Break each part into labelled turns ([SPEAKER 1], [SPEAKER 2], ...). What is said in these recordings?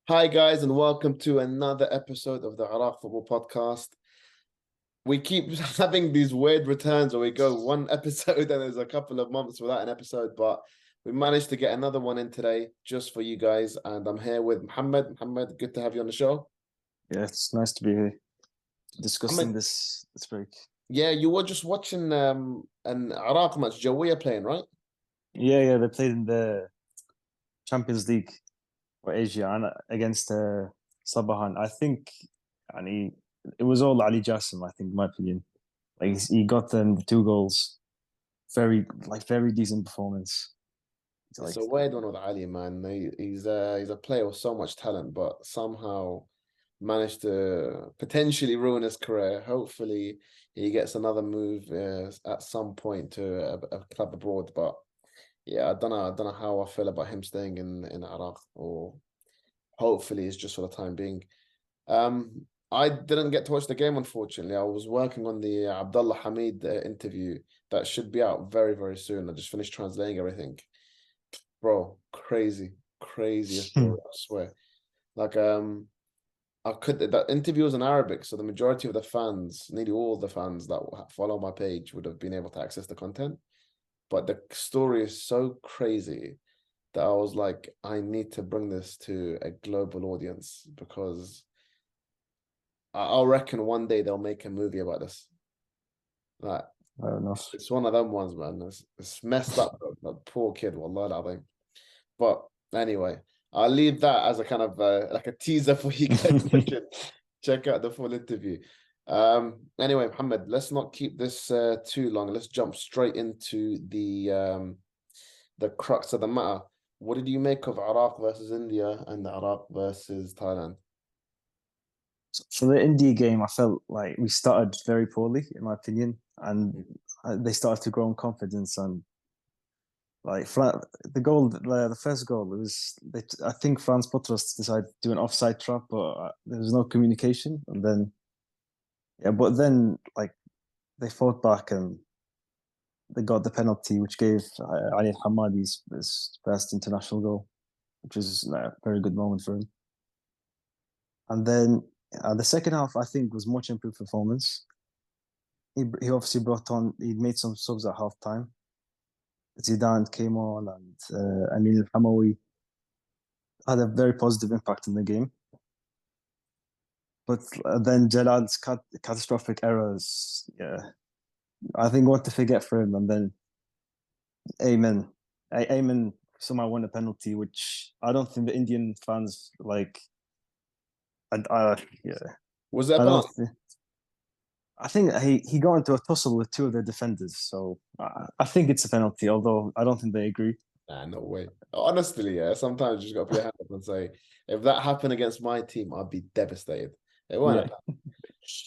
[SPEAKER 1] Hi, guys, and welcome to another episode of the Iraq Football Podcast. We keep having these weird returns where we go one episode and there's a couple of months without an episode, but we managed to get another one in today just for you guys. And I'm here with Mohammed. Mohammed, good to have you on the show.
[SPEAKER 2] Yeah, it's nice to be here discussing
[SPEAKER 1] Mohammed,
[SPEAKER 2] this break.
[SPEAKER 1] yeah, you were just watching an Iraq match, Jawiya playing, right?
[SPEAKER 2] Yeah, they played in the Champions League for Asia and against Sabahan. I think, and it was all Ali Jassim. I think, in my opinion, like he got them the two goals. Very decent performance.
[SPEAKER 1] It's
[SPEAKER 2] Like,
[SPEAKER 1] a weird one with Ali, man. He's a player with so much talent, but somehow managed to potentially ruin his career. Hopefully, he gets another move at some point to a club abroad. But yeah, I don't know how I feel about him staying in Iraq. Or hopefully, it's just for the time being. I didn't get to watch the game, unfortunately. I was working on the Abdullah Hamid interview that should be out very, very soon. I just finished translating everything. Bro, crazy story, I swear. Like, that interview was in Arabic, so the majority of the fans, nearly all the fans that follow my page would have been able to access the content. But the story is so crazy that I was like, I need to bring this to a global audience because I'll reckon one day they'll make a movie about this. Like,
[SPEAKER 2] fair enough.
[SPEAKER 1] it's one of them ones, man. It's messed up, that poor kid, wallah, I think. But anyway, I'll leave that as a kind of like a teaser for you guys to check out the full interview. Anyway, Mohammed, let's not keep this too long. Let's jump straight into the crux of the matter. What did you make of Iraq versus India and Iraq versus Thailand?
[SPEAKER 2] For the India game, I felt like we started very poorly, in my opinion, and they started to grow in confidence. And like the first goal, I think Franz Potros decided to do an offside trap, but there was no communication. And then, yeah, but then like they fought back and they got the penalty, which gave Ali Hamadi's his first international goal, which was a very good moment for him. And then the second half, I think, was much improved performance. He obviously he made some subs at half time. Zidane came on and Emil Hamawi had a very positive impact in the game. But then Jalad's catastrophic errors, yeah, I think what to forget for him. And then Ayman somehow won a penalty, which I don't think the Indian fans like. Yeah,
[SPEAKER 1] Was that a
[SPEAKER 2] I don't.
[SPEAKER 1] penalty?
[SPEAKER 2] I think he got into a tussle with two of the defenders, so I think it's a penalty. Although I don't think they agree.
[SPEAKER 1] Nah, no way. Honestly, yeah, sometimes you just got to put your hand up and say, if that happened against my team, I'd be devastated. It won't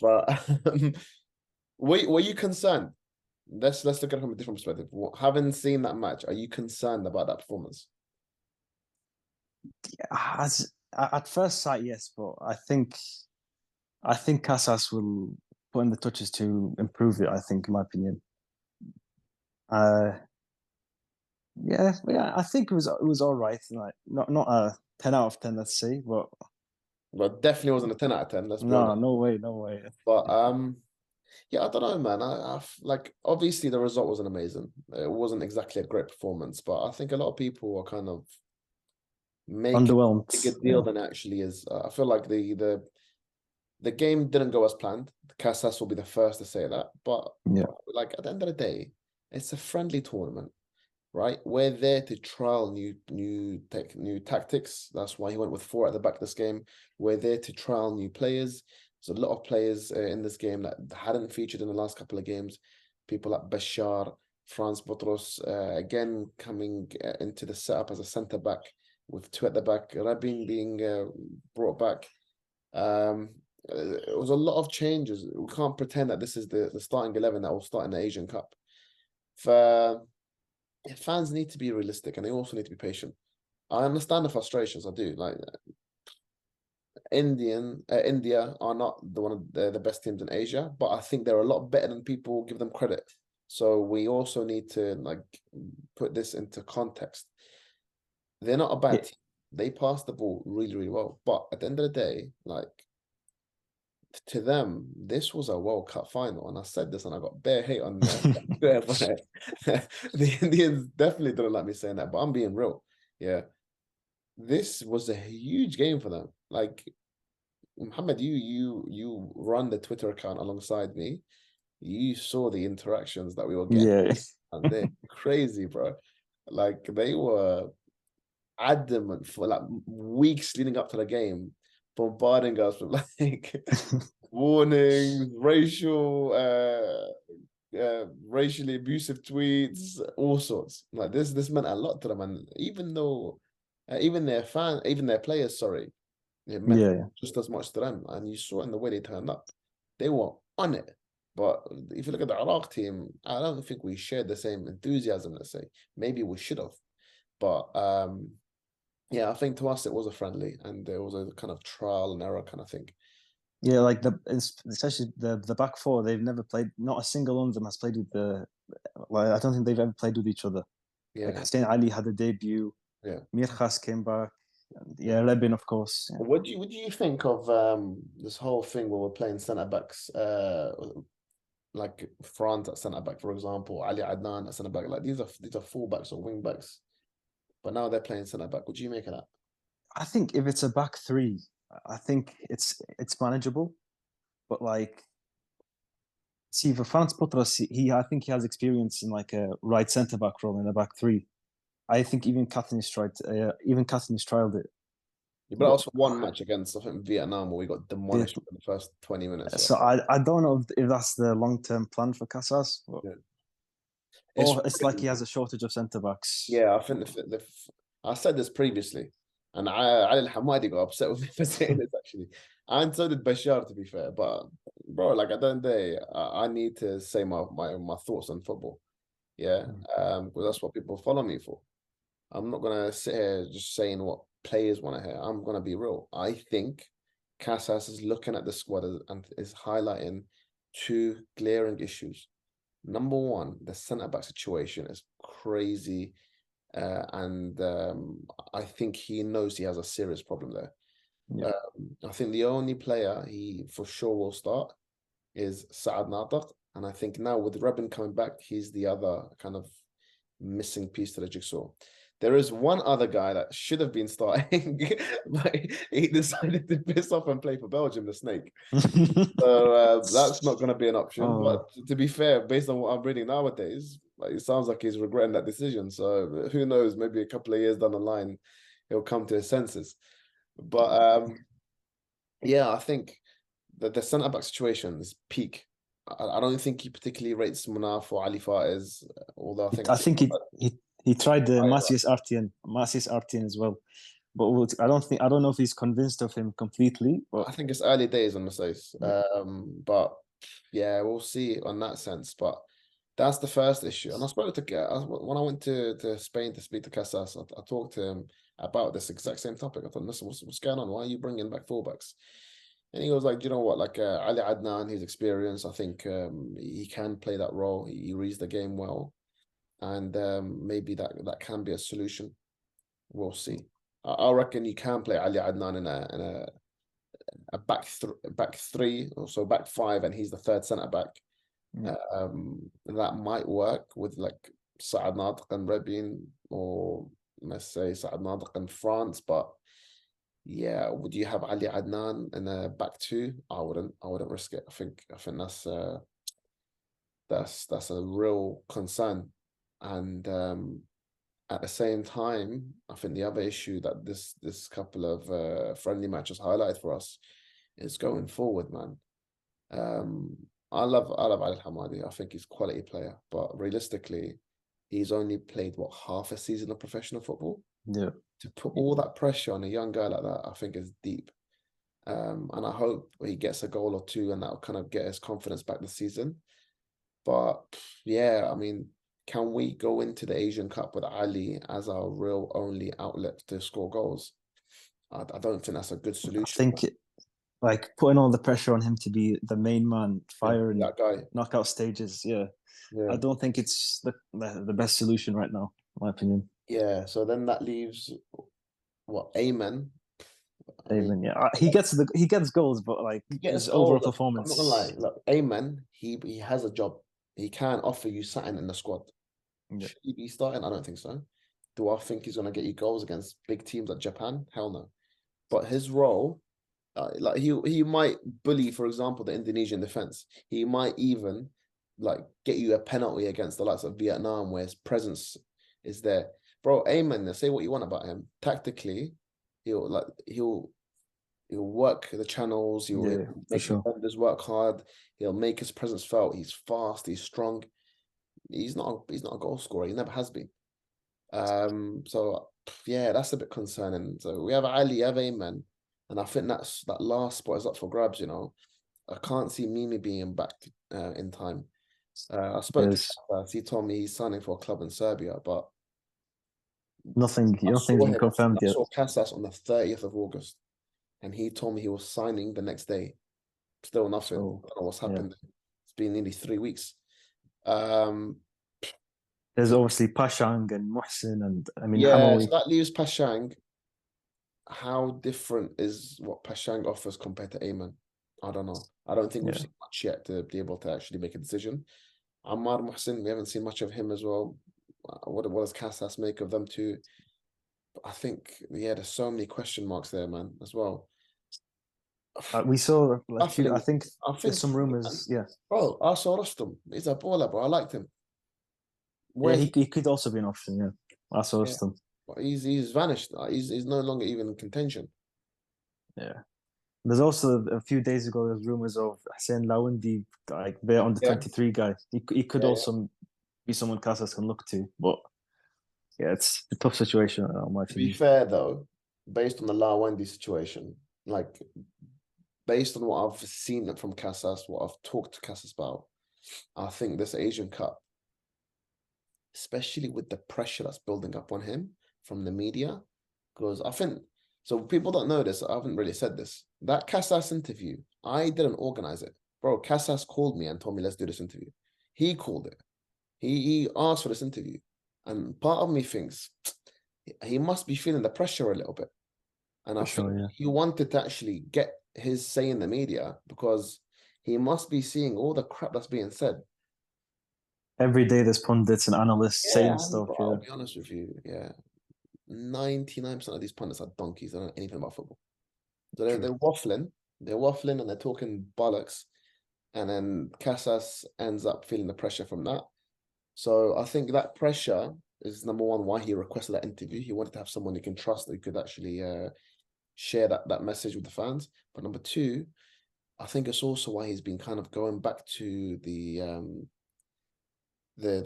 [SPEAKER 2] Yeah,
[SPEAKER 1] happen. But were you concerned? Let's look at it from a different perspective. Having seen that match, are you concerned about that performance?
[SPEAKER 2] at first sight, yes, but I think Casas will put in the touches to improve it. I think, in my opinion. Uh, yeah, I think it was all right. Like not a 10 out of 10, let's say, but
[SPEAKER 1] Well, definitely wasn't a 10 out of 10, let's be
[SPEAKER 2] no,
[SPEAKER 1] honest.
[SPEAKER 2] no way, no way.
[SPEAKER 1] But yeah, I don't know, man. Like obviously the result wasn't amazing. It wasn't exactly a great performance, but I think a lot of people are kind of making
[SPEAKER 2] Underwhelmed.
[SPEAKER 1] a bigger deal
[SPEAKER 2] Yeah,
[SPEAKER 1] than it actually is. I feel like the game didn't go as planned. Casas will be the first to say that, but
[SPEAKER 2] yeah,
[SPEAKER 1] like at the end of the day, it's a friendly tournament, right? We're there to trial new tactics. That's why he went with four at the back of this game. We're there to trial new players. There's a lot of players in this game that hadn't featured in the last couple of games. People like Bashar, Franz Botros, again coming into the setup as a centre back with two at the back. Rabin being brought back. It was a lot of changes. We can't pretend that this is the starting 11 that will start in the Asian Cup. For fans need to be realistic and they also need to be patient. I understand the frustrations. I do. Like India are not one of the best teams in Asia, but I think they're a lot better than people give them credit. So we also need to like put this into context. They're not a
[SPEAKER 2] yeah.
[SPEAKER 1] bad team. they passed the ball really, really well. But at the end of the day, like to them, this was a World Cup final, and I said this, and I got bare hate on there. Bare for it. The Indians definitely didn't like me saying that, but I'm being real. Yeah, this was a huge game for them. Like Muhammad, you run the Twitter account alongside me. You saw the interactions that we were getting,
[SPEAKER 2] Yeah.
[SPEAKER 1] and they're crazy, bro. Like they were adamant for like weeks leading up to the game, bombarding us with like warnings, racially abusive tweets, all sorts. Like this meant a lot to them, and even though, even their players, sorry, it meant
[SPEAKER 2] Yeah.
[SPEAKER 1] just as much to them. And you saw it in the way they turned up; they were on it. But if you look at the Iraq team, I don't think we shared the same enthusiasm. Let's say maybe we should have, but yeah, I think to us it was a friendly, and there was a kind of trial and error kind of thing.
[SPEAKER 2] Yeah, like especially the back four, they've never played. Not a single one of them has played with the. Like I don't think they've ever played with each other. Like
[SPEAKER 1] Yeah,
[SPEAKER 2] Hussein Ali had a debut.
[SPEAKER 1] yeah.
[SPEAKER 2] Mir Khas came back. And yeah, Lebin, of course. Yeah.
[SPEAKER 1] What do you think of this whole thing where we're playing centre backs, like France at centre back, for example, Ali Adnan at centre back, like these are full backs or wing backs, but now they're playing centre back. What do you make of that?
[SPEAKER 2] I think if it's a back three, I think it's manageable. But like, see, for France Potras, I think he has experience in like a right centre back role in a back three. I think even Katniss trialed it.
[SPEAKER 1] Yeah, but
[SPEAKER 2] But
[SPEAKER 1] also one match against I think Vietnam where we got demolished in the first 20 minutes.
[SPEAKER 2] so I don't know if that's the long term plan for Casas,
[SPEAKER 1] Yeah. It's
[SPEAKER 2] or it's like he has a shortage of centre backs.
[SPEAKER 1] Yeah, I think I said this previously, and Ali Al-Hamadi got upset with me for saying this actually, and so did Bashar, to be fair. But bro, like at the end of the day, I need to say my thoughts on football. Yeah,
[SPEAKER 2] Mm.
[SPEAKER 1] because that's what people follow me for. I'm not gonna sit here just saying what players want to hear. I'm gonna be real. I think Casas is looking at the squad and is highlighting two glaring issues. Number one, the centre back situation is crazy, and I think he knows he has a serious problem there.
[SPEAKER 2] Yeah,
[SPEAKER 1] I think the only player he for sure will start is Saad Natiq, and I think now with Rebin coming back, he's the other kind of missing piece to the jigsaw. There is one other guy that should have been starting, but he decided to piss off and play for Belgium, the Snake. So that's not going to be an option. But
[SPEAKER 2] oh,
[SPEAKER 1] to be fair, based on what I'm reading nowadays, like, it sounds like he's regretting that decision. So who knows? Maybe a couple of years down the line, he'll come to his senses. But yeah, I think that the centre back situation is peak. I don't think he particularly rates Munaf or Ali Faiz, although I think
[SPEAKER 2] I think he tried the Macias Artian as well, but I don't know if he's convinced of him completely. But
[SPEAKER 1] I think it's early days on the Sace.
[SPEAKER 2] yeah,
[SPEAKER 1] But yeah, we'll see on that sense. But that's the first issue. And I spoke to when I went to Spain to speak to Casas, I talked to him about this exact same topic. I thought, listen, what's going on? Why are you bringing back fullbacks? And he was like, you know what? Like Ali Adnan, his experience, I think he can play that role. He reads the game well, and maybe that can be a solution. We'll see. I reckon you can play Ali Adnan in a back three, or so back five, and he's the third centre back.
[SPEAKER 2] yeah.
[SPEAKER 1] That might work with like Saad Nadiq and Rebin, or let's say Saad Nadiq and France. But yeah, would you have Ali Adnan in a back two? I wouldn't. I wouldn't risk it. I think that's a real concern. And at the same time, I think the other issue that this couple of friendly matches highlighted for us is going forward, man. Um, I love Al Hamadi. I think he's a quality player, but realistically, he's only played what half a season of professional football.
[SPEAKER 2] Yeah.
[SPEAKER 1] To put all that pressure on a young guy like that, I think is deep. And I hope he gets a goal or two, and that'll kind of get his confidence back this season. But yeah, I mean, can we go into the Asian Cup with Ali as our real only outlet to score goals? I don't think that's a good
[SPEAKER 2] I
[SPEAKER 1] solution.
[SPEAKER 2] think like putting all the pressure on him to be the main man,
[SPEAKER 1] Yeah,
[SPEAKER 2] firing
[SPEAKER 1] that guy.
[SPEAKER 2] knockout stages. Yeah, I
[SPEAKER 1] Yeah.
[SPEAKER 2] don't think it's the best solution right now, in my opinion.
[SPEAKER 1] Yeah. So then that leaves What, Amen? I mean,
[SPEAKER 2] Even yeah, he gets goals, but like
[SPEAKER 1] he gets
[SPEAKER 2] his overall
[SPEAKER 1] goals. I'm not gonna lie.
[SPEAKER 2] performance.
[SPEAKER 1] Look, Amen, he has a job. He can offer you something in the squad.
[SPEAKER 2] Yeah,
[SPEAKER 1] Should he be starting? I don't think so. Do I think he's gonna get you goals against big teams like Japan? Hell no. But his role, like he might bully, for example, the Indonesian defense. He might even like get you a penalty against the likes of Vietnam, where his presence is there. Bro, Amen, say what you want about him. Tactically, he'll work the channels. He'll
[SPEAKER 2] yeah, for
[SPEAKER 1] make
[SPEAKER 2] sure.
[SPEAKER 1] defenders work hard. He'll make his presence felt. He's fast. He's strong. He's not a goal scorer. He never has been. So yeah, that's a bit concerning. So we have Ali, we have Amen, and I think that last spot is up for grabs. I can't see Mimi being back in time. I spoke to
[SPEAKER 2] There's
[SPEAKER 1] Casas. He told me he's signing for a club in Serbia, but
[SPEAKER 2] nothing's been confirmed
[SPEAKER 1] I
[SPEAKER 2] yet.
[SPEAKER 1] saw Casas on the 30th of August, and he told me he was signing the next day. Still nothing.
[SPEAKER 2] So
[SPEAKER 1] I don't know what's
[SPEAKER 2] yeah,
[SPEAKER 1] happened. It's been nearly 3 weeks. Um,
[SPEAKER 2] there's obviously Pashang and Mohsin, and I mean
[SPEAKER 1] yeah, so
[SPEAKER 2] Hamawi.
[SPEAKER 1] that leaves Pashang. How different is what Pashang offers compared to Ayman? I don't know. I don't think we've
[SPEAKER 2] Yeah,
[SPEAKER 1] seen much yet to be able to actually make a decision. Ammar Mohsin, we haven't seen much of him as well. What does Casas make of them too? I think, yeah, there's so many question marks there, man, as well.
[SPEAKER 2] we saw a few. I
[SPEAKER 1] Baffling.
[SPEAKER 2] think
[SPEAKER 1] I
[SPEAKER 2] there's
[SPEAKER 1] think,
[SPEAKER 2] some
[SPEAKER 1] man,
[SPEAKER 2] rumors. Yeah,
[SPEAKER 1] bro, I saw Rostam. He's a baller, bro. I liked him.
[SPEAKER 2] yeah,
[SPEAKER 1] Where's
[SPEAKER 2] he could also be an option. Yeah, I saw
[SPEAKER 1] yeah,
[SPEAKER 2] some.
[SPEAKER 1] but he's vanished. He's no longer even in contention.
[SPEAKER 2] Yeah. There's also a few days ago, there's rumors of Hussein Lawandi, like the under
[SPEAKER 1] Yeah,
[SPEAKER 2] 23 guy. He could
[SPEAKER 1] yeah, yeah.
[SPEAKER 2] also be someone Casas can look to, but yeah, it's a tough situation, in my
[SPEAKER 1] To be
[SPEAKER 2] opinion.
[SPEAKER 1] fair though, based on the La Wendy situation, like based on what I've seen from Casas, what I've talked to Casas about, I think this Asian Cup, especially with the pressure that's building up on him from the media, because I think so. People don't know this. I haven't really said this. That Casas interview, I didn't organize it, bro. Casas called me and told me let's do this interview. He called it. He asked for this interview, and part of me thinks he must be feeling the pressure a little bit. And I
[SPEAKER 2] For
[SPEAKER 1] think
[SPEAKER 2] sure, yeah.
[SPEAKER 1] he wanted to actually get his say in the media because he must be seeing all the crap that's being said.
[SPEAKER 2] Every day there's pundits and analysts saying
[SPEAKER 1] Yeah,
[SPEAKER 2] stuff,
[SPEAKER 1] bro, I'll
[SPEAKER 2] yeah.
[SPEAKER 1] be honest with you. Yeah, 99% of these pundits are donkeys. They don't know anything about football. So
[SPEAKER 2] True.
[SPEAKER 1] they're waffling and they're talking bollocks. And then Casas ends up feeling the pressure from that. So I think that pressure is number one, why he requested that interview. He wanted to have someone he can trust that could actually share that message with the fans. But number two, I think it's also why he's been kind of going back to the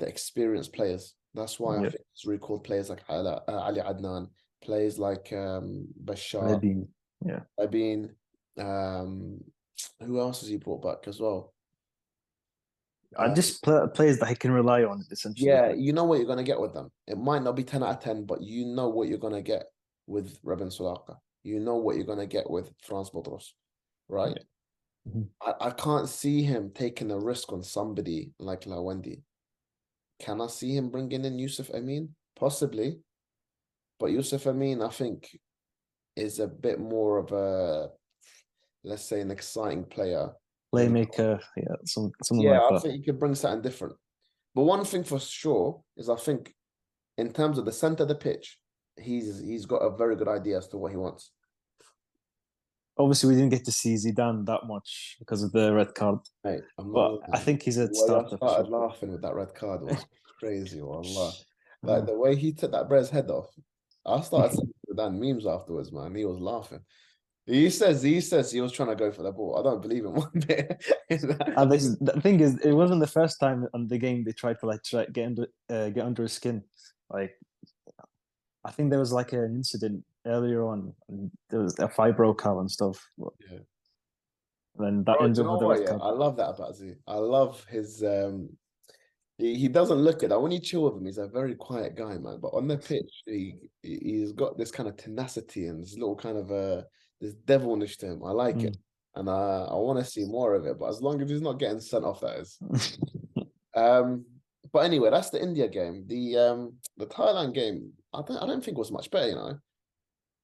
[SPEAKER 1] experienced players. That's why I
[SPEAKER 2] Yeah.
[SPEAKER 1] think he's recalled players like Ali Adnan, players like Bashar,
[SPEAKER 2] Maybe, yeah.
[SPEAKER 1] Abin. Um, who else has he brought back as well?
[SPEAKER 2] I
[SPEAKER 1] Uh,
[SPEAKER 2] just players that he can rely on, essentially.
[SPEAKER 1] yeah, you know what you're gonna get with them. It might not be 10 out of 10, but you know what you're gonna get with Rabin Solaka. You know what you're gonna get with Franz Bodros, right?
[SPEAKER 2] Yeah. Mhm.
[SPEAKER 1] I can't see him taking a risk on somebody like Lawendi. Can I see him bringing in Yusuf Amin? Possibly, but Yusuf Amin, I think, is a bit more of a, let's say, an exciting player than.
[SPEAKER 2] Playmaker, yeah, something
[SPEAKER 1] Yeah,
[SPEAKER 2] like
[SPEAKER 1] I
[SPEAKER 2] that.
[SPEAKER 1] think he could bring something different. But one thing for sure is I think in terms of the center of the pitch, he's got a very good idea as to what he wants.
[SPEAKER 2] Obviously, we didn't get to see Zidane that much because of the red card,
[SPEAKER 1] Hey, I'm not
[SPEAKER 2] but
[SPEAKER 1] gonna
[SPEAKER 2] I
[SPEAKER 1] lie.
[SPEAKER 2] think he's
[SPEAKER 1] The
[SPEAKER 2] a
[SPEAKER 1] way I
[SPEAKER 2] starter for
[SPEAKER 1] started
[SPEAKER 2] sure.
[SPEAKER 1] laughing with that red card was crazy, wallah. Like
[SPEAKER 2] Uh,
[SPEAKER 1] the way he took that Brez head off. I started sending Dan memes afterwards, man. He was laughing. He says he was trying to go for the ball. I don't believe him one bit.
[SPEAKER 2] and the thing is, it wasn't the first time on the game they tried to get under his skin. Like I think there was like an incident earlier on, and there was a fight broke out and stuff.
[SPEAKER 1] Yeah.
[SPEAKER 2] And that
[SPEAKER 1] Bro, do
[SPEAKER 2] ended
[SPEAKER 1] you
[SPEAKER 2] up
[SPEAKER 1] know
[SPEAKER 2] with a
[SPEAKER 1] what?
[SPEAKER 2] red
[SPEAKER 1] Yeah,
[SPEAKER 2] card.
[SPEAKER 1] I love that about Z. I love his he doesn't look at that. When you chill with him, he's a very quiet guy, man. But on the pitch, he's got this kind of tenacity and this little kind of this devilish to him. I like it.
[SPEAKER 2] Mm.
[SPEAKER 1] And I want to see more of it. But as long as he's not getting sent off, that is. Um, but anyway, that's the India game. The Thailand game, I don't think was much better, you know.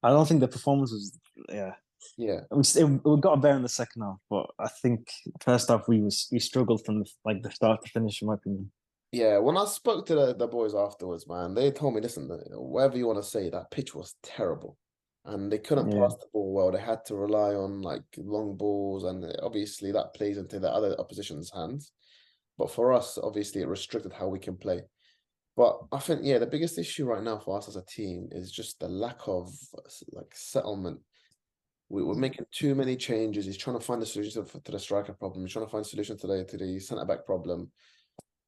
[SPEAKER 2] I don't think the performance was. Yeah,
[SPEAKER 1] Yeah.
[SPEAKER 2] we got better in the second half, but I think first half we struggled from like the start to finish, in my opinion.
[SPEAKER 1] Yeah, when I spoke to the boys afterwards, man, they told me, listen, whatever you want to say, that pitch was terrible. And they couldn't
[SPEAKER 2] Yeah,
[SPEAKER 1] pass the ball well. They had to rely on like long balls, and obviously that plays into the other opposition's hands. But for us, obviously, it restricted how we can play. But I think, yeah, the biggest issue right now for us as a team is just the lack of like settlement. We're making too many changes. He's trying to find a solution to the striker problem. He's trying to find a solution to the centre back problem.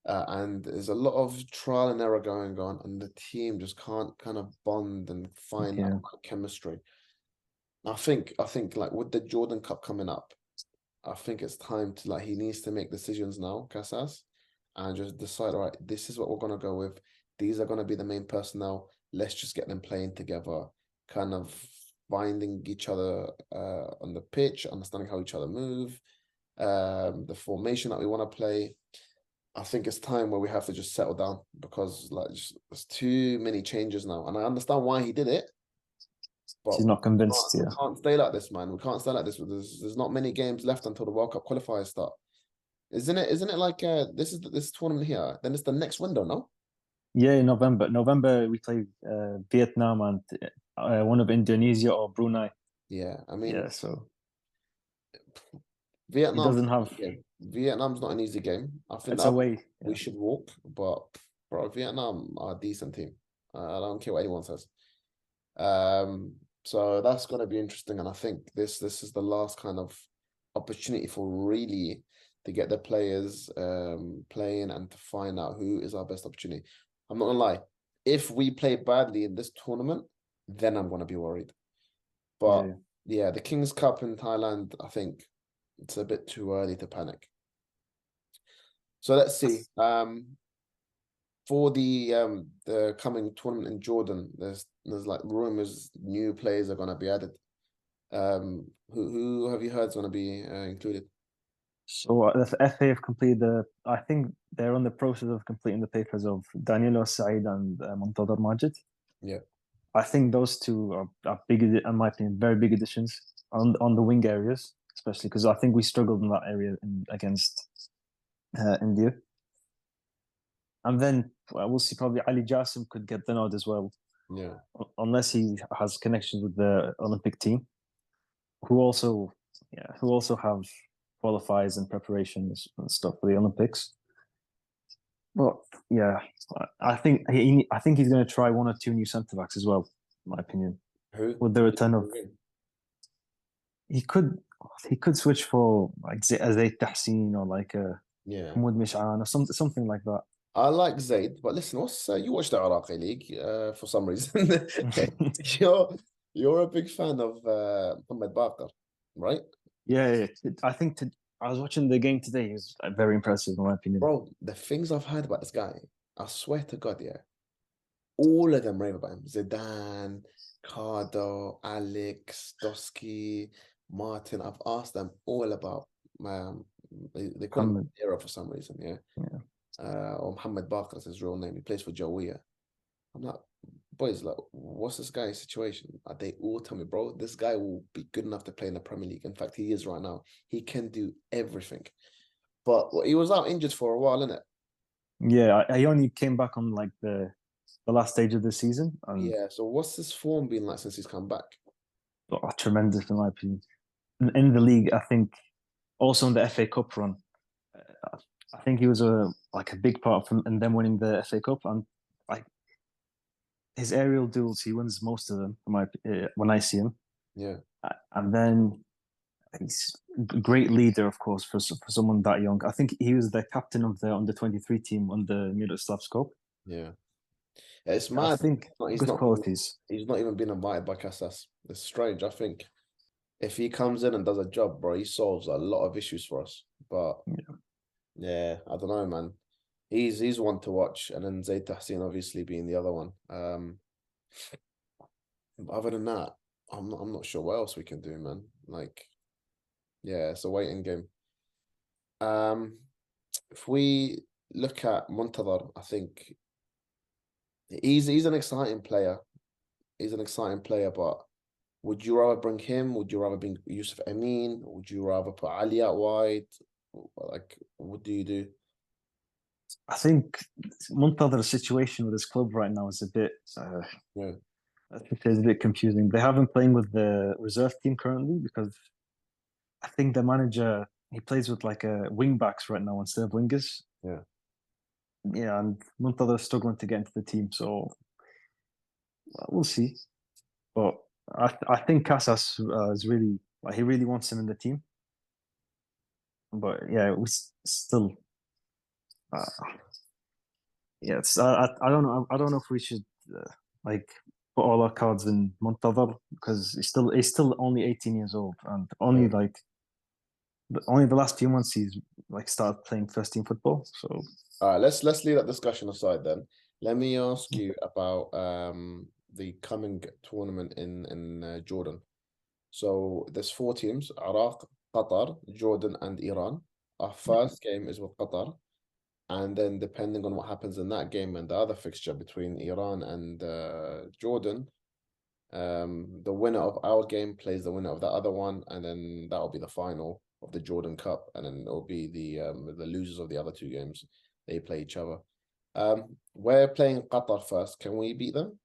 [SPEAKER 1] And there's a lot of trial and error going on, and the team just can't kind of bond and find that
[SPEAKER 2] yeah.
[SPEAKER 1] chemistry. I think like with the Jordan Cup coming up, I think it's time to like he needs to make decisions now, Casas, and just decide, all right, this is what we're gonna go with. These are gonna be the main personnel. Let's just get them playing together, kind of finding each other on the pitch, understanding how each other move, the formation that we want to play. I think it's time where we have to just settle down because like there's too many changes now, and I understand why he did it,
[SPEAKER 2] She's
[SPEAKER 1] but
[SPEAKER 2] not convinced.
[SPEAKER 1] we
[SPEAKER 2] Yeah,
[SPEAKER 1] can't stay like this, man. We can't stay like this. There's not many games left until the World Cup qualifiers start, isn't it? Isn't it like this is this tournament here? Then it's the next window, no?
[SPEAKER 2] yeah. In November we play Vietnam and one of Indonesia or Brunei.
[SPEAKER 1] Yeah, I mean
[SPEAKER 2] Yeah, so he
[SPEAKER 1] Vietnam's
[SPEAKER 2] doesn't
[SPEAKER 1] not an
[SPEAKER 2] have.
[SPEAKER 1] easy game. Vietnam's not an easy game. I think
[SPEAKER 2] It's
[SPEAKER 1] that
[SPEAKER 2] away.
[SPEAKER 1] we
[SPEAKER 2] Yeah,
[SPEAKER 1] should walk, but bro, Vietnam are a decent team. I don't care what anyone says. Um, so that's going to be interesting, and I think this is the last kind of opportunity for really to get the players playing and to find out who is our best opportunity. I'm not gonna lie, if we play badly in this tournament, then I'm gonna be worried. But
[SPEAKER 2] yeah.
[SPEAKER 1] yeah, the Kings Cup in Thailand, I think it's a bit too early to panic. So let's see. For the coming tournament in Jordan, there's like rumors new players are gonna be added. Who have you heard is going to be included?
[SPEAKER 2] So the FA have completed the. I think they're on the process of completing the papers of Danilo Said and Montador Majid.
[SPEAKER 1] Yeah,
[SPEAKER 2] I think those two are big, in my opinion, very big additions on the wing areas, especially because I think we struggled in that area against India. And then we'll see. Probably Ali Jassim could get the nod as well,
[SPEAKER 1] yeah.
[SPEAKER 2] unless he has connections with the Olympic team, who also, yeah, who also have qualifiers and preparations and stuff for the Olympics. But yeah, I think he's going to try one or two new centre backs as well, in my opinion.
[SPEAKER 1] Who?
[SPEAKER 2] With the
[SPEAKER 1] Who do you
[SPEAKER 2] return of,
[SPEAKER 1] bring in?
[SPEAKER 2] he could he could switch for like Zayd Tahsin or like
[SPEAKER 1] Yeah,
[SPEAKER 2] Hamoud Mish'an or something like that.
[SPEAKER 1] I like Zaid, but listen, what's you watch the Iraqi league for some reason. You're you're a big fan of Mohamed Bakr, right?
[SPEAKER 2] Yeah, yeah. I was watching the game today. He was very impressive, in my opinion.
[SPEAKER 1] Bro, the things I've heard about this guy, I swear to God, yeah, all of them rave about him. Zidane, Cardo, Alex, Dosky, Martin. I've asked them all about um they call him
[SPEAKER 2] Muhammad.
[SPEAKER 1] Era for some reason, yeah.
[SPEAKER 2] Yeah.
[SPEAKER 1] Or Mohammed Bakr is his real name. He plays for Jawia. I'm like, boys, like, what's this guy's situation? They all tell me, bro, this guy will be good enough to play in the Premier League. In fact, he is right now. He can do everything. But he was out injured for a while, innit?
[SPEAKER 2] Yeah, I only came back on like the last stage of the season, and
[SPEAKER 1] Yeah. So what's his form been like since he's come back?
[SPEAKER 2] tremendous in my opinion. In the league, I think also in the FA Cup run, uh, I think he was a big part from and them winning the FA Cup and like his aerial duels, he wins most of them. When I see him,
[SPEAKER 1] Yeah.
[SPEAKER 2] and then he's a great leader, of course, for someone that young. I think he was the captain of the under 23 team on the Miroslav Cup.
[SPEAKER 1] Yeah. Yeah, it's
[SPEAKER 2] I
[SPEAKER 1] mad.
[SPEAKER 2] think good qualities.
[SPEAKER 1] He's not even been invited by Casas. It's strange. I think if he comes in and does a job, bro, he solves a lot of issues for us. But
[SPEAKER 2] Yeah.
[SPEAKER 1] yeah, I don't know, man. He's one to watch, and then Zayd Tahsin obviously being the other one. But other than that, I'm not sure what else we can do, man. Like, yeah, it's a waiting game. Um, if we look at Montador, I think he's an exciting player. He's an exciting player, but Would you rather bring him? Would you rather bring Yusuf Amin? Would you rather put Ali out wide? Like, what do you do?
[SPEAKER 2] I think Muntadhar's situation with his club right now is a bit,
[SPEAKER 1] Yeah,
[SPEAKER 2] I think it's a bit confusing. They have him playing with the reserve team currently because I think the manager he plays with like a wing backs right now instead of wingers.
[SPEAKER 1] yeah.
[SPEAKER 2] Yeah, and Muntadhar's struggling to get into the team, so we'll see. But I think Casas is really like he really wants him in the team. But yeah, still uh, yeah, I don't know. I don't know if we should like put all our cards in Muntadhar because he's still only 18 years old and only
[SPEAKER 1] Yeah.
[SPEAKER 2] like only the last few months he's like started playing first team football. So
[SPEAKER 1] All right, let's leave that discussion aside then. Let me ask you about the coming tournament in Jordan. So there's 4 teams: Iraq, Qatar, Jordan, and Iran. Our first game is with Qatar, and then depending on what happens in that game and the other fixture between Iran and Jordan, the winner of our game plays the winner of the other one, and then that'll be the final of the Jordan Cup, and then it'll be the losers of the other 2 games. They play each other. We're playing Qatar first. Can we beat them?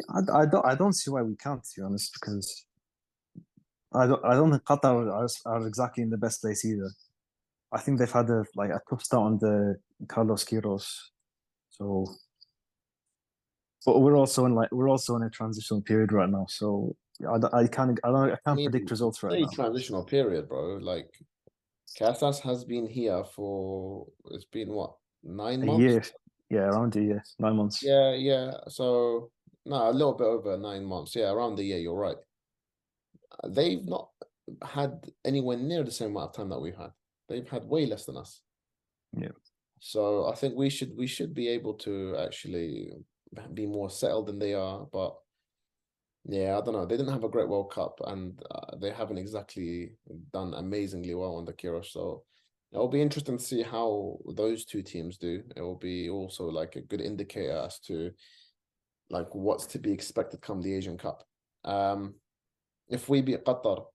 [SPEAKER 2] I don't see why we can't, to be honest, because I don't think Qatar are exactly in the best place either. I think they've had a tough start on the Carlos Queiroz. So, but we're also in a transitional period right now. So I
[SPEAKER 1] I
[SPEAKER 2] can't
[SPEAKER 1] mean,
[SPEAKER 2] predict results right
[SPEAKER 1] say
[SPEAKER 2] now.
[SPEAKER 1] transitional period, bro. Like Casas has been here for it's been what, nine
[SPEAKER 2] A
[SPEAKER 1] months?
[SPEAKER 2] year, yeah, around a year, 9 months.
[SPEAKER 1] Yeah, yeah. So no, a little bit over 9 months. Yeah, around the year. You're right. They've not had anywhere near the same amount of time that we've had. They've had way less than us.
[SPEAKER 2] Yeah,
[SPEAKER 1] So I think we should be able to actually be more settled than they are. But yeah, I don't know. They didn't have a great World Cup, and they haven't exactly done amazingly well under Kirosh. So it'll be interesting to see how those 2 teams do. It will be also like a good indicator as to like what's to be expected come the Asian Cup. Um, if we beat Qatar,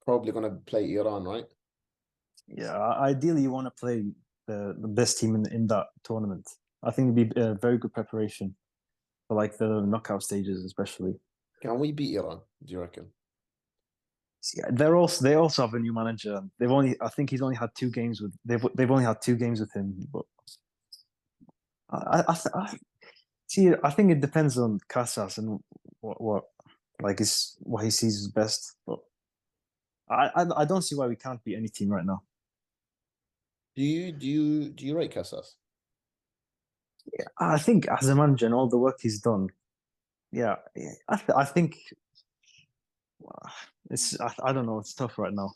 [SPEAKER 1] probably gonna play Iran, right?
[SPEAKER 2] yeah. Ideally, you want to play the best team in that tournament. I think it'd be a very good preparation for like the knockout stages, especially.
[SPEAKER 1] Can we beat Iran? Do you reckon?
[SPEAKER 2] Yeah, they also have a new manager. I think he's only had 2 games with they've only had 2 games with him. But I see. I think it depends on Casas and what like is what he sees as best. But I don't see why we can't beat any team right now.
[SPEAKER 1] Do you rate Casas?
[SPEAKER 2] I think as a manager and all the work he's done, yeah, I think I don't know. It's tough right now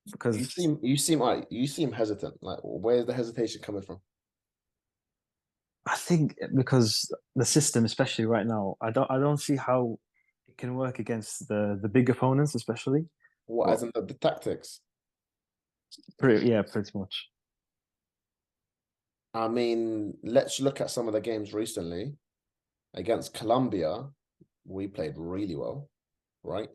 [SPEAKER 1] You
[SPEAKER 2] because
[SPEAKER 1] seem you seem like you seem hesitant. Like, where's the hesitation coming from?
[SPEAKER 2] I think because the system, especially right now, I don't see how it can work against the big opponents, especially.
[SPEAKER 1] What,
[SPEAKER 2] But
[SPEAKER 1] as in the tactics?
[SPEAKER 2] pretty much.
[SPEAKER 1] I mean, let's look at some of the games recently. Against Colombia, we played really well, right?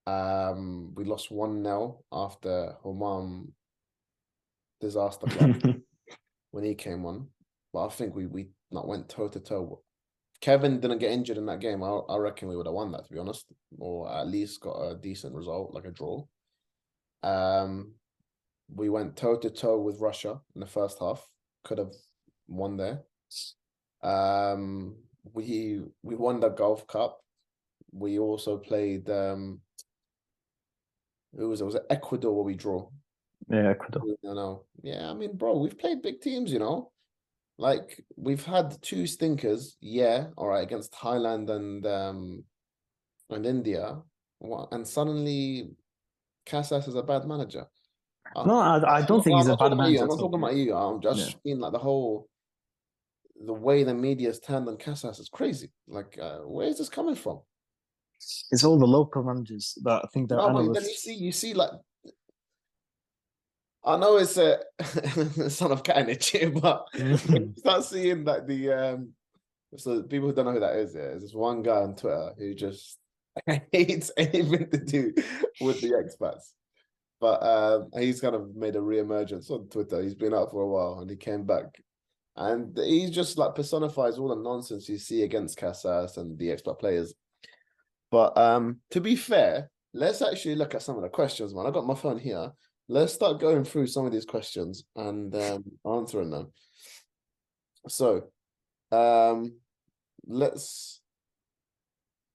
[SPEAKER 1] We lost 1-0 after Homam disaster club when he came on. But I think we not went toe to toe. Kevin didn't get injured in that game. I reckon we would have won that, to be honest, or at least got a decent result, like a draw. Um, we went toe to toe with Russia in the first half. Could have won there. Um, we won the Gulf Cup. We also played who was it? Was it Ecuador where we draw?
[SPEAKER 2] Yeah, Ecuador.
[SPEAKER 1] No. Yeah, I mean, bro, we've played big teams, you know. Like we've had 2 stinkers, yeah, all right, against Thailand and India. And suddenly Casas is a bad manager.
[SPEAKER 2] No, I don't think
[SPEAKER 1] I'm
[SPEAKER 2] he's a
[SPEAKER 1] not
[SPEAKER 2] bad
[SPEAKER 1] talking about you.
[SPEAKER 2] manager
[SPEAKER 1] I'm
[SPEAKER 2] at
[SPEAKER 1] not
[SPEAKER 2] all.
[SPEAKER 1] talking about you. I'm
[SPEAKER 2] Yeah,
[SPEAKER 1] just mean like the way the media's turned on Casas is crazy. Like, where is this coming from?
[SPEAKER 2] it's all the local managers that I think they're
[SPEAKER 1] No, but then you
[SPEAKER 2] analysts.
[SPEAKER 1] see, like I know it's a son of Kainich, but when you start seeing like So people who don't know who that is, yeah, there's this one guy on Twitter who just hates anything to do with the expats. But he's kind of made a re-emergence on Twitter. He's been out for a while and he came back. And he just like personifies all the nonsense you see against Casas and the expat players. But to be fair, let's actually look at some of the questions, man. I got my phone here. Let's start going through some of these questions and answering them. So let's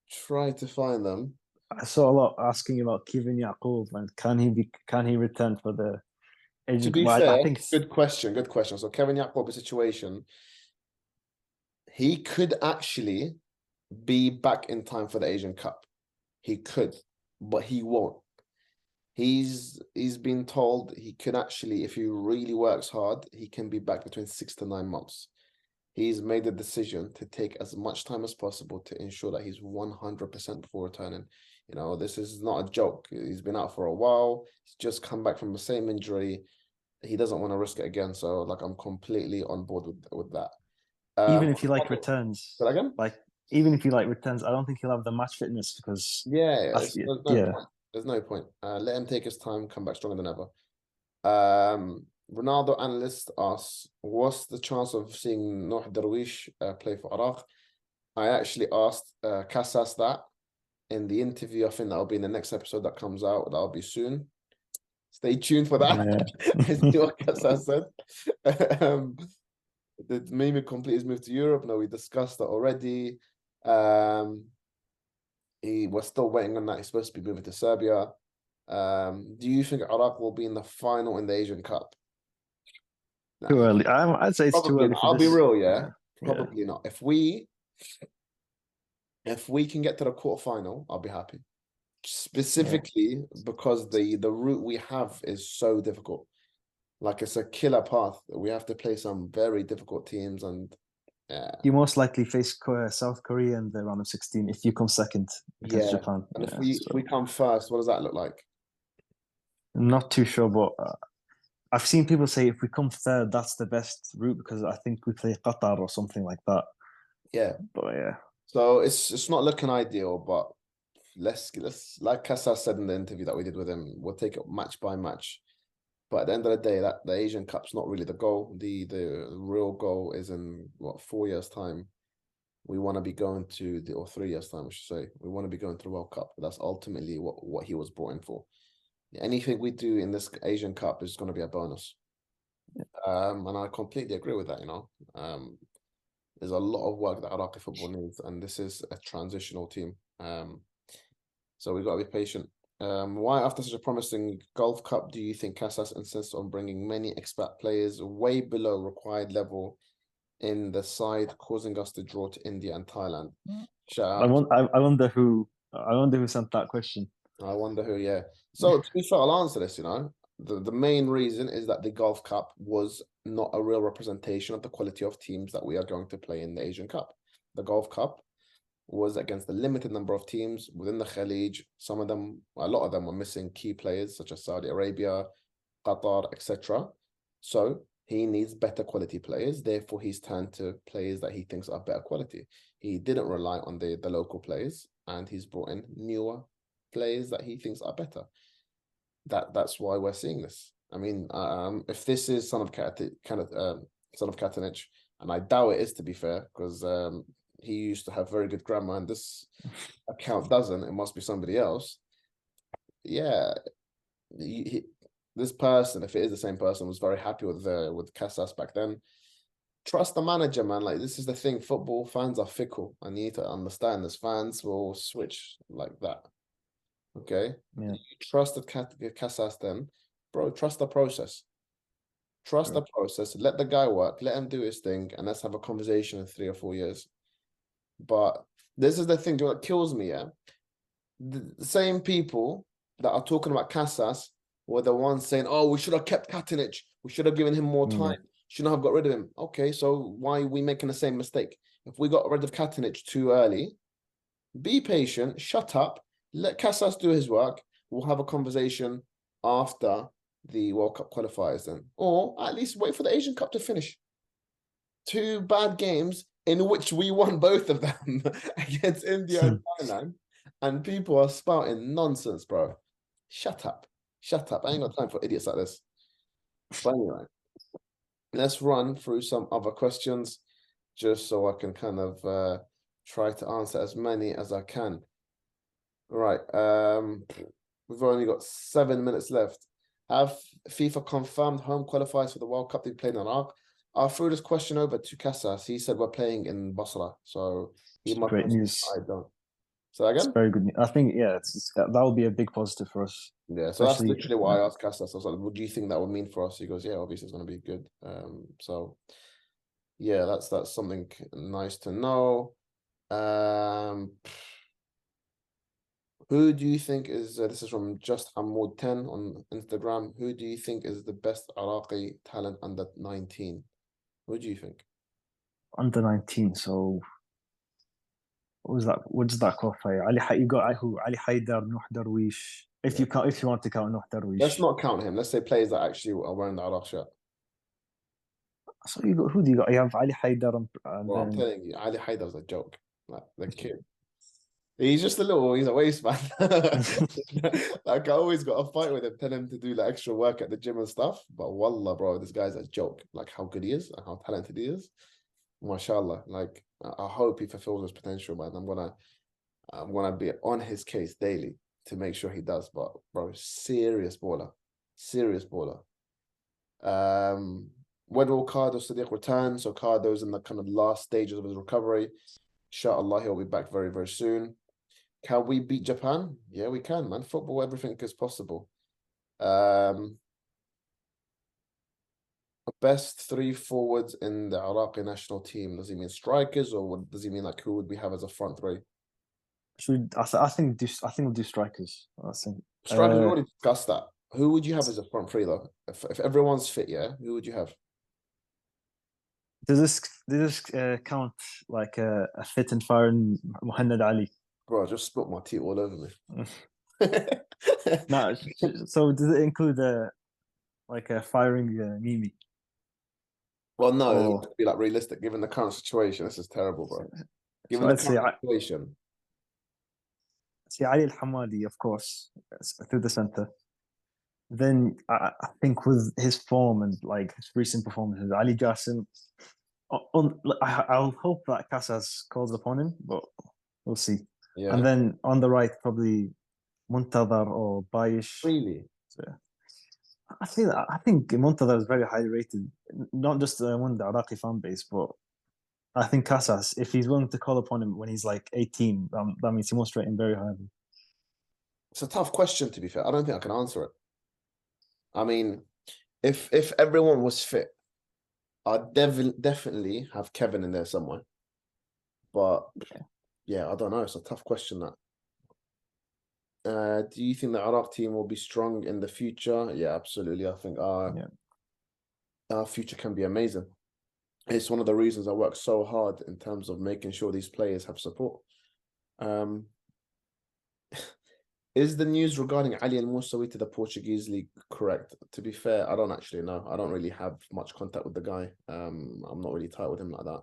[SPEAKER 1] try to find them.
[SPEAKER 2] I saw a lot asking about Kevin Yaqub and can he return for the Asian?
[SPEAKER 1] To be
[SPEAKER 2] Well,
[SPEAKER 1] fair,
[SPEAKER 2] I think
[SPEAKER 1] good question, good question. So Kevin Yaqub's situation, he could actually be back in time for the Asian Cup. He could, but he won't. He's been told he can actually, if he really works hard, he can be back between 6 to 9 months. He's made the decision to take as much time as possible to ensure that he's 100% before returning. You know, this is not a joke. He's been out for a while. He's just come back from the same injury. He doesn't want to risk it again. So, like, I'm completely on board with that.
[SPEAKER 2] even if he like returns,
[SPEAKER 1] say that again?
[SPEAKER 2] like even if he like returns, I don't think he'll have the match fitness because
[SPEAKER 1] Yeah,
[SPEAKER 2] I
[SPEAKER 1] there's
[SPEAKER 2] feel,
[SPEAKER 1] no
[SPEAKER 2] yeah.
[SPEAKER 1] point. There's no point. Let him take his time, come back stronger than ever. Ronaldo analyst asks, what's the chance of seeing Noah Darwish play for Iraq? I actually asked Casas that in the interview. I think that'll be in the next episode that comes out. That'll be soon. Stay tuned for that.
[SPEAKER 2] Yeah.
[SPEAKER 1] See what Casas said. Did Mimi complete his move to Europe? No, we discussed that already. He was still waiting on that. He's supposed to be moving to Serbia. Do you think Iraq will be in the final in the Asian Cup?
[SPEAKER 2] Too early. I'd say it's
[SPEAKER 1] Probably
[SPEAKER 2] too early.
[SPEAKER 1] not. I'll be real, yeah.
[SPEAKER 2] Yeah.
[SPEAKER 1] Probably not. If we can get to the quarterfinal, I'll be happy. Specifically because the route we have is so difficult. Like it's a killer path. We have to play some very difficult teams, and
[SPEAKER 2] You most likely face South Korea in the round of 16 if you come second against Japan.
[SPEAKER 1] And if we come first, what does that look like?
[SPEAKER 2] I'm not too sure, but I've seen people say if we come third, that's the best route because I think we play Qatar or something like that.
[SPEAKER 1] Yeah,
[SPEAKER 2] but yeah.
[SPEAKER 1] So it's not looking ideal, but let's like Casas said in the interview that we did with him, we'll take it match by match. But at the end of the day, that the Asian Cup's not really the goal. The real goal is in 4 years' time. We want to be going to or 3 years' time, I should say. We want to be going to the World Cup. That's ultimately what he was brought in for. Anything we do in this Asian Cup is going to be a bonus. And I completely agree with that, you know. There's a lot of work that Iraqi football needs, and this is a transitional team. So we've got to be patient. Why, after such a promising Gulf Cup, do you think Casas insists on bringing many expat players way below required level in the side, causing us to draw to India and Thailand? Shout out.
[SPEAKER 2] I wonder who sent that question.
[SPEAKER 1] I wonder who, yeah. So to be fair, I'll answer this, you know. The main reason is that the Gulf Cup was not a real representation of the quality of teams that we are going to play in the Asian Cup. The Gulf Cup was against a limited number of teams within the Khalij. Some of them, a lot of them were missing key players such as Saudi Arabia, Qatar, etc. So he needs better quality players. Therefore, he's turned to players that he thinks are better quality. He didn't rely on the local players, and he's brought in newer players that he thinks are better. That's why we're seeing this. I mean, if this is son of Katanich, and I doubt it is, to be fair, because he used to have very good grammar, and this account doesn't. It must be somebody else. Yeah, this person, if it is the same person, was very happy with Casas back then. Trust the manager, man. Like, this is the thing. Football fans are fickle. I need to understand this. Fans will switch like that. Okay,
[SPEAKER 2] yeah.
[SPEAKER 1] You trusted Casas then, bro. Trust the process. Trust the process. Let the guy work. Let him do his thing, and let's have a conversation in 3 or 4 years. But this is the thing that kills me. Yeah, the same people that are talking about Casas were the ones saying, "Oh, we should have kept Katanich. We should have given him more time. Shouldn't have got rid of him." Okay, so why are we making the same mistake? If we got rid of Katanich too early, be patient. Shut up. Let Casas do his work. We'll have a conversation after the World Cup qualifiers then. Or at least wait for the Asian Cup to finish. 2 bad games in which we won both of them against India and Thailand, and people are spouting nonsense, bro. Shut up. Shut up. I ain't got time for idiots like this. But anyway, let's run through some other questions just so I can kind of try to answer as many as I can. Right. We've only got 7 minutes left. Have FIFA confirmed home qualifiers for the World Cup they played in Iraq? I threw this question over to Casas. He said we're playing in Basra, so he must
[SPEAKER 2] Great
[SPEAKER 1] know.
[SPEAKER 2] news.
[SPEAKER 1] I don't. So
[SPEAKER 2] It's
[SPEAKER 1] again?
[SPEAKER 2] very good news. I think, yeah, that would be a big positive for us.
[SPEAKER 1] Yeah, so that's
[SPEAKER 2] Especially,
[SPEAKER 1] literally what I asked Casas. I was like, what do you think that would mean for us? He goes, yeah, obviously it's going to be good. So yeah, that's something nice to know. Who do you think is this is from Just Hamoud 10 on Instagram? Who do you think is the best Iraqi talent under 19? Who do you think?
[SPEAKER 2] under 19. So what was that? What does that qualify? You got who? Ali Haidar, Nuh Darwish.
[SPEAKER 1] Yeah.
[SPEAKER 2] If you want to count Nuh
[SPEAKER 1] Let's
[SPEAKER 2] Darwish.
[SPEAKER 1] not count him. Let's say players that actually are wearing the Iraq shirt.
[SPEAKER 2] So you got who do you got? You have Ali Haidar and
[SPEAKER 1] Well, I'm
[SPEAKER 2] then
[SPEAKER 1] telling you, Ali Haidar's a joke. Like the kid. He's just he's a waste man. Like I always got a fight with him, tell him to do like extra work at the gym and stuff. But wallah, bro, this guy's a joke. Like how good he is and how talented he is. MashaAllah. Like I hope he fulfills his potential, man. I'm gonna be on his case daily to make sure he does. But bro, serious baller. Serious baller. When will Cardo Sadiq return? So Cardo's in the kind of last stages of his recovery. Inshallah, he'll be back very, very soon. Can we beat Japan? Yeah, we can, man. Football, everything is possible. Best three forwards in the Iraqi national team. Does he mean strikers, or what does he mean like who would we have as a front three?
[SPEAKER 2] I think we'll do strikers. I think
[SPEAKER 1] Strikers, we already discussed that. Who would you have as a front three though? If everyone's fit, yeah, who would you have?
[SPEAKER 2] does this count like a fit and firing Muhammad Ali?
[SPEAKER 1] Bro, I just spilled my tea all over me.
[SPEAKER 2] No, so does it include like a firing Mimi?
[SPEAKER 1] Well, no, it has
[SPEAKER 2] Or
[SPEAKER 1] to be like realistic given the current situation. This is terrible, bro.
[SPEAKER 2] so
[SPEAKER 1] Given the
[SPEAKER 2] I'd say
[SPEAKER 1] current situation.
[SPEAKER 2] Ali Al Hamadi, of course, through the center. Then I think with his form and like his recent performances, Ali Jassim. I'll hope that Casas calls upon him, but we'll see. And
[SPEAKER 1] Yeah.
[SPEAKER 2] then on the right, probably Muntadhar or Bayish.
[SPEAKER 1] Really?
[SPEAKER 2] So I think Muntadhar is very highly rated, not just among the Iraqi fan base, but I think Casas, if he's willing to call upon him when he's like 18, that means he must rate him very highly.
[SPEAKER 1] It's a tough question, to be fair. I don't think I can answer it. I mean, if everyone was fit, I'd definitely have Kevin in there somewhere. But yeah, I don't know. It's a tough question that. Do you think the Iraq team will be strong in the future? Yeah, absolutely. I think our future can be amazing. It's one of the reasons I work so hard in terms of making sure these players have support. Is the news regarding Ali El Moussaoui to the Portuguese league correct? To be fair, I don't actually know. I don't really have much contact with the guy. I'm not really tight with him like that,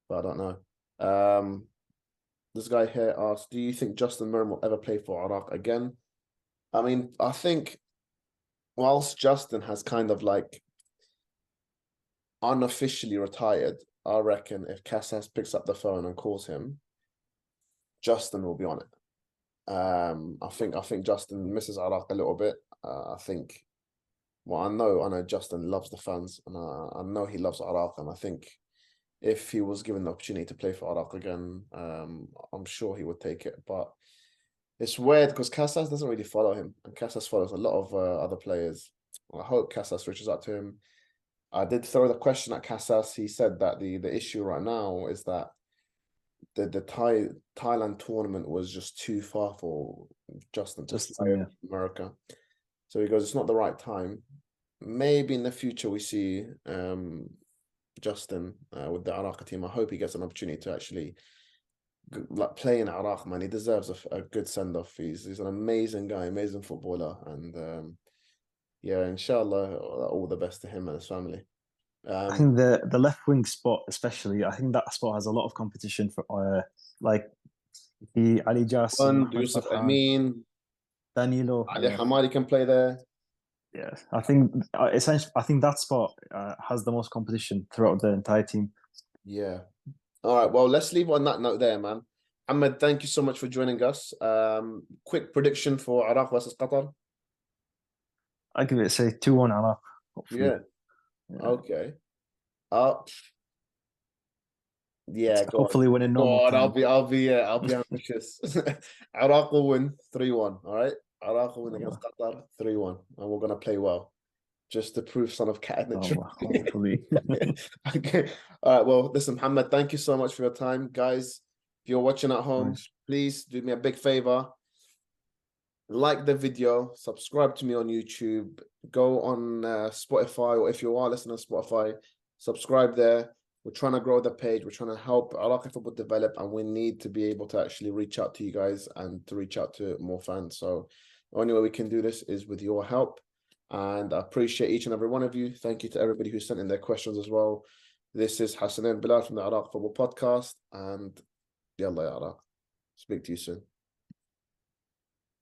[SPEAKER 1] but I don't know. This guy here asks, do you think Justin Merrin will ever play for Iraq again? I mean, I think whilst Justin has kind of like unofficially retired, I reckon if Casas picks up the phone and calls him, Justin will be on it. I think Justin misses Iraq a little bit. I think, well, I know Justin loves the fans, and I know he loves Iraq, and I think if he was given the opportunity to play for Iraq again, I'm sure he would take it. But it's weird because Casas doesn't really follow him, and Casas follows a lot of other players. I hope Casas reaches out to him. I did throw the question at Casas. He said that the issue right now is that the Thailand tournament was just too far for Justin to fly over to America. So he goes, it's not the right time. Maybe in the future we see Justin with the Iraq team. I hope he gets an opportunity to actually like play in Iraq, man. He deserves a good send off. He's an amazing guy, amazing footballer, and yeah, inshallah, all the best to him and his family.
[SPEAKER 2] I
[SPEAKER 1] Um,
[SPEAKER 2] think the left wing spot, especially, I think that spot has a lot of competition for like the Ali Jassim,
[SPEAKER 1] one,
[SPEAKER 2] Ahmed
[SPEAKER 1] Yusuf
[SPEAKER 2] Farhan,
[SPEAKER 1] Amin,
[SPEAKER 2] Danilo.
[SPEAKER 1] Ali
[SPEAKER 2] Yeah,
[SPEAKER 1] Hamadi can play there.
[SPEAKER 2] yeah. I think essentially, I think that spot has the most competition throughout the entire team.
[SPEAKER 1] Yeah. All right. Well, let's leave on that note there, man. Ahmed, thank you so much for joining us. Quick prediction for Iraq versus Qatar.
[SPEAKER 2] I give it say 2-1 Iraq, hopefully.
[SPEAKER 1] Yeah.
[SPEAKER 2] Yeah.
[SPEAKER 1] Okay. Uh, yeah, go on.
[SPEAKER 2] Hopefully win in
[SPEAKER 1] Go
[SPEAKER 2] normal
[SPEAKER 1] on.
[SPEAKER 2] time.
[SPEAKER 1] I'll be ambitious. Iraq will win 3-1. All right. Iraq will win against
[SPEAKER 2] Allah,
[SPEAKER 1] Qatar 3-1. And we're gonna play well. Just to prove son of cat in the tree.
[SPEAKER 2] Allah, hopefully.
[SPEAKER 1] Okay. All right. Well, listen, Muhammad, thank you so much for your time. Guys, if you're watching at home,
[SPEAKER 2] Nice.
[SPEAKER 1] please do me a big favor. Like the video, subscribe to me on YouTube, go on Spotify, or if you are listening on Spotify, subscribe there. We're trying to grow the page. We're trying to help Iraqi football develop, and we need to be able to actually reach out to you guys and to reach out to more fans. So the only way we can do this is with your help. And I appreciate each and every one of you. Thank you to everybody who sent in their questions as well. This is Hassan and Bilal from the Iraq Football Podcast. And yalla ya Iraq. Speak to you soon.